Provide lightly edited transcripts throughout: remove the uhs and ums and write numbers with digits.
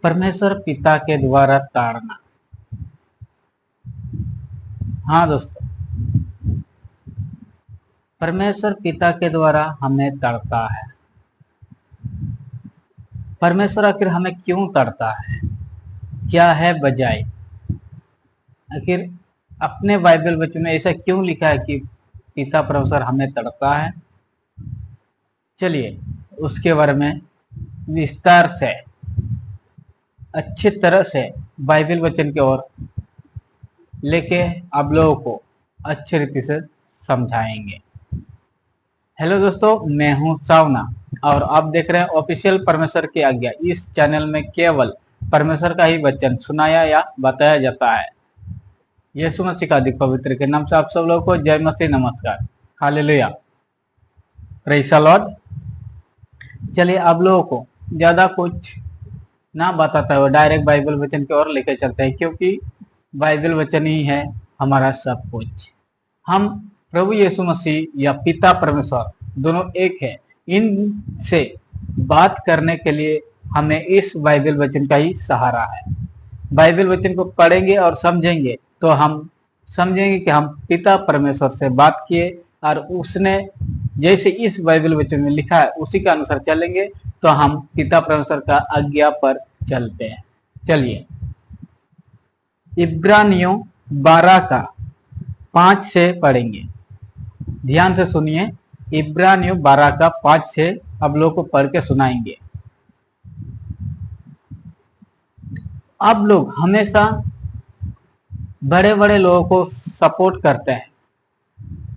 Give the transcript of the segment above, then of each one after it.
परमेश्वर पिता के द्वारा ताड़ना। हाँ दोस्तों, परमेश्वर पिता के द्वारा हमें तड़ता है। परमेश्वर आखिर हमें क्यों तड़ता है, क्या है वजह? आखिर अपने बाइबल वचन में ऐसा क्यों लिखा है कि पिता परमेश्वर हमें तड़पता है? चलिए उसके बारे में विस्तार से अच्छी तरह से बाइबल वचन की ओर लेके आप लोगों को अच्छी रीति से समझाएंगे। हेलो दोस्तों, मैं हूं सावना और आप देख रहे हैं ऑफिशियल परमेश्वर की आज्ञा। इस चैनल में केवल परमेश्वर का ही वचन सुनाया या बताया जाता है। यीशु मसीह का अधिक पवित्र के नाम से आप सब लोगों को जय मसीह, नमस्कार, हालेलुया, प्रेज़ द लॉर्ड। चलिए आप लोगों को ज्यादा कुछ ना बताता हुआ डायरेक्ट बाइबल वचन की ओर लेकर चलते हैं, क्योंकि बाइबल वचन ही है हमारा सब कुछ। हम प्रभु यीशु मसीह या पिता परमेश्वर दोनों एक है। इनसे बात करने के लिए हमें इस बाइबल वचन का ही सहारा है। बाइबल वचन को पढ़ेंगे और समझेंगे तो हम समझेंगे कि हम पिता परमेश्वर से बात किए और उसने जैसे इस बाइबल वचन में लिखा है उसी के अनुसार चलेंगे तो हम पिता परमेश्वर का आज्ञा पर चलते हैं। चलिए इब्रानियों 12 का 5 से पढ़ेंगे। ध्यान से सुनिए, इब्रानियों 12 का 5 से आप लोग को पढ़ के सुनाएंगे। आप लोग हमेशा बड़े बड़े लोगों को सपोर्ट करते हैं,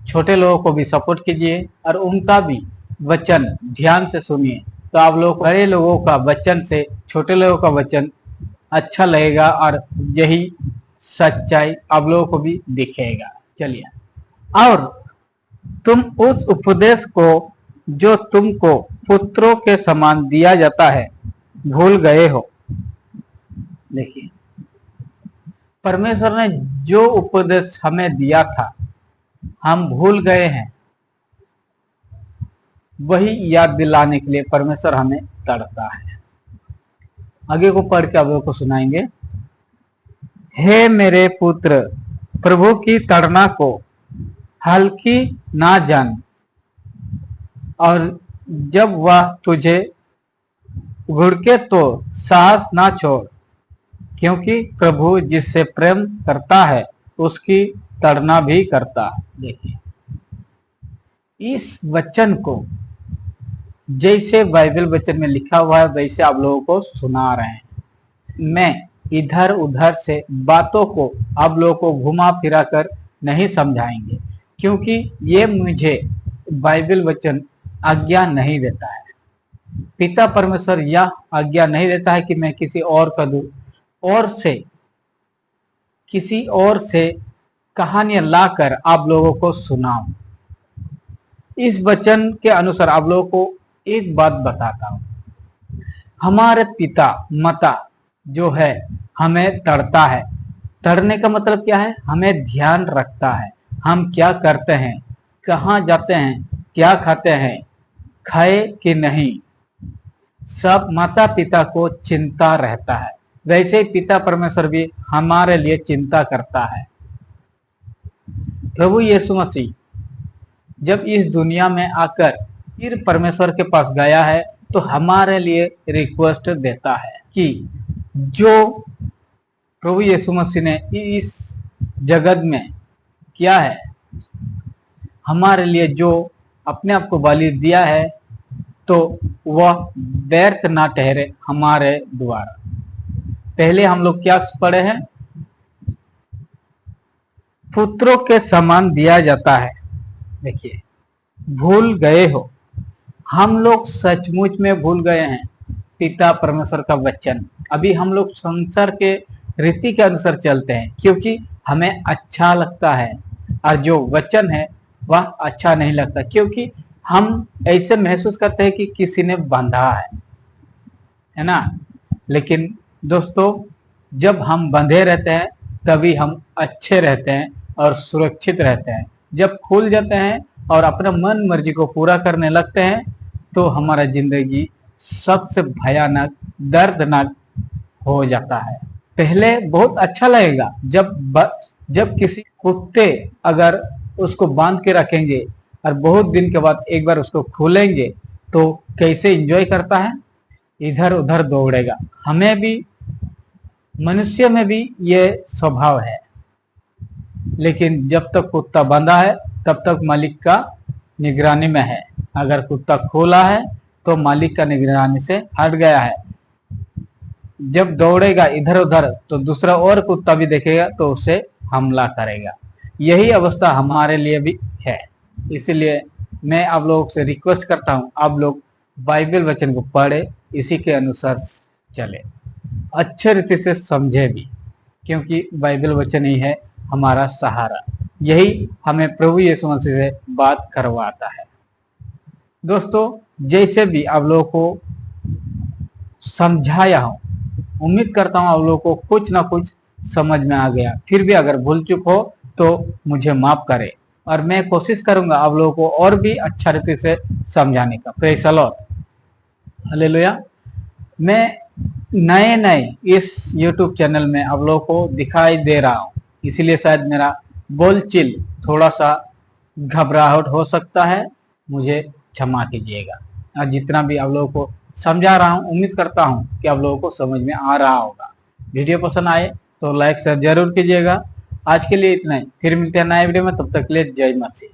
छोटे लोगों को भी सपोर्ट कीजिए और उनका भी वचन ध्यान से सुनिए, तो आप लोग बड़े लोगों का वचन से छोटे लोगों का वचन अच्छा लगेगा और यही सच्चाई आप लोगों को भी दिखेगा। चलिए, और तुम उस उपदेश को जो तुमको पुत्रों के समान दिया जाता है भूल गए हो। देखिए, परमेश्वर ने जो उपदेश हमें दिया था हम भूल गए हैं, वही याद दिलाने के लिए परमेश्वर हमें तड़पता है। आगे को पढ़ के आप लोगों को सुनाएंगे। हे मेरे पुत्र, प्रभु की ताड़ना को हल्की ना जान, और जब वह तुझे घुड़के तो साहस ना छोड़, क्योंकि प्रभु जिससे प्रेम करता है उसकी ताड़ना भी करता है। देखिए, इस वचन को जैसे बाइबल वचन में लिखा हुआ है वैसे आप लोगों को सुना रहे हैं। मैं इधर उधर से बातों को आप लोगों को घुमा फिरा कर नहीं समझाएंगे, क्योंकि ये मुझे बाइबल वचन आज्ञा नहीं देता है। पिता परमेश्वर यह आज्ञा नहीं देता है कि मैं किसी और से कहानियां लाकर आप लोगों को सुनाऊं। इस वचन के अनुसार आप लोगों को एक बात बताता हूं। हमारे पिता माता जो है हमें तड़ता है। तड़ने का मतलब क्या है? हमें ध्यान रखता है, हम क्या करते हैं, कहाँ जाते हैं, क्या खाते हैं, खाए कि नहीं, सब माता पिता को चिंता रहता है। वैसे ही पिता परमेश्वर भी हमारे लिए चिंता करता है। प्रभु यीशु मसीह जब इस दुनिया में आकर फिर परमेश्वर के पास गया है तो हमारे लिए रिक्वेस्ट देता है कि जो प्रभु यीशु मसीह ने इस जगत में किया है, हमारे लिए जो अपने आप को बलि दिया है, तो वह व्यर्थ ना ठहरे हमारे द्वारा। पहले हम लोग क्या पढ़े हैं? पुत्रों के समान दिया जाता है। देखिए, भूल गए हो, हम लोग सचमुच में भूल गए हैं पिता परमेश्वर का वचन। अभी हम लोग संसार के रीति के अनुसार चलते हैं क्योंकि हमें अच्छा लगता है, और जो वचन है वह अच्छा नहीं लगता, क्योंकि हम ऐसे महसूस करते हैं कि किसी ने बांधा है ना। लेकिन दोस्तों, जब हम बंधे रहते हैं तभी हम अच्छे रहते हैं और सुरक्षित रहते हैं। जब खुल जाते हैं और अपने मन मर्जी को पूरा करने लगते हैं तो हमारा जिंदगी सबसे भयानक दर्दनाक हो जाता है। पहले बहुत अच्छा लगेगा जब किसी कुत्ते अगर उसको बांध के रखेंगे और बहुत दिन के बाद एक बार उसको खोलेंगे तो कैसे एंजॉय करता है, इधर उधर दौड़ेगा। हमें भी, मनुष्य में भी ये स्वभाव है, लेकिन जब तक कुत्ता बंधा है तब तक मालिक का निगरानी में है। अगर कुत्ता खोला है तो मालिक का निगरानी से हट गया है। जब दौड़ेगा इधर उधर तो दूसरा और कुत्ता भी देखेगा तो उससे हमला करेगा। यही अवस्था हमारे लिए भी है। इसलिए मैं आप लोगों से रिक्वेस्ट करता हूं, आप लोग बाइबल वचन को पढ़े, इसी के अनुसार चले, अच्छे रीति से समझे भी, क्योंकि बाइबल वचन ही है हमारा सहारा। यही हमें प्रभु यीशु मसीह से बात करवाता है। दोस्तों, जैसे भी आप लोगों को समझाया हूं, उम्मीद करता हूं आप लोगों को कुछ ना कुछ समझ में आ गया। फिर भी अगर भूल चूक हो तो मुझे माफ करें, और मैं कोशिश करूंगा आप लोगों को और भी अच्छा रीति से समझाने का। Praise the Lord, hallelujah. मैं नए इस YouTube चैनल में आप लोगों को दिखाई दे रहा हूं, इसीलिए शायद मेरा बोलचाल थोड़ा सा घबराहट हो सकता है, मुझे क्षमा कीजिएगा। और जितना भी आप लोगों को समझा रहा हूं, उम्मीद करता हूं कि आप लोगों को समझ में आ रहा होगा। वीडियो पसंद आए तो लाइक शेयर जरूर कीजिएगा। आज के लिए इतना ही, फिर मिलते हैं नए वीडियो में, तब तक के लिए जय मसीह।